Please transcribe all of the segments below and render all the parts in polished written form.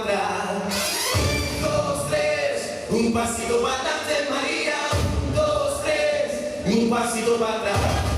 para atrás. 1, 2, 3, un pasito para adelante, María. 1, 2, 3, un pasito para atrás.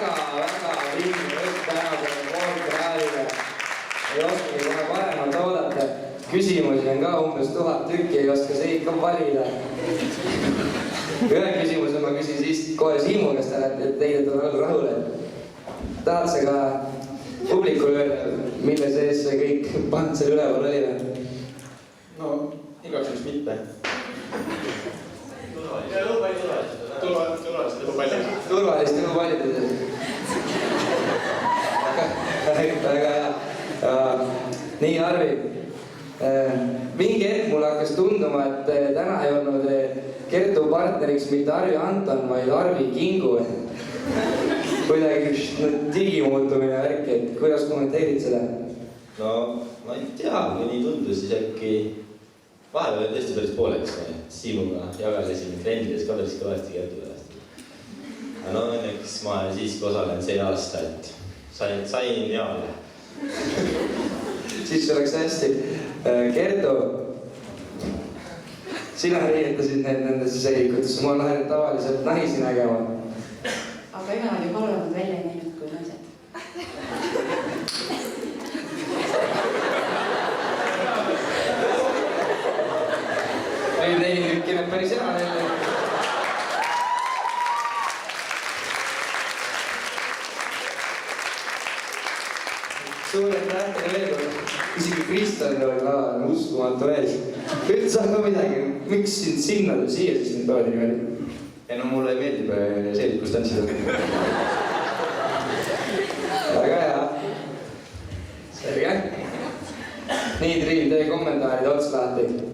väga lihtne jutt tänasele koorikraadile. Ei oskagi kohe paremalt oodata. Küsimusi on ka umbes 1000 tükki, ei oska seid ka valida. Ühe küsimuse ma küsin siis kohe Siimu käest ära, et teile tuleb väga rahule. Tahad sa ka publikule öelda, mille sees see kõik pantsel üleval oli? No, igaks juhuks mitte. Turvalist juba palju. Turvalist juba palju. Väga hea. Nii, Arvi. Mingi hetk mulle hakkas tunduma, et täna ei olnud Kertu partneriks mitte Arvi Anton, vaid Arvi Kingu. Kuidagi digimuutumine värk, et kuidas kommenteerid seda? No, ma ei tea, kui nii tundus, siis äkki vahepeal oli tõesti päris pooleks. Siimuga jagasime trendides ka päris kõvasti Kertu pärast. No õnneks ma siiski osalen see aasta, et sain jaale. Siis oleks hästi. Kertu, sina riietasid nendes seikutes, ma lähen tavaliselt naisi nägema. Aga ega nad ju halvemad välja ei näinud kui naised. Meil neil tükkinud päris hea neile. Suured tähtede veel kord. Isegi Kristjan oli ka uskumatu ees. Üldse ka midagi, miks sind siia siis nüüd toodi niimoodi? Ja no mulle meeldib see, kus tantsida. Väga hea. Selge. Nii, Triin, tee kommentaarid ots lahti.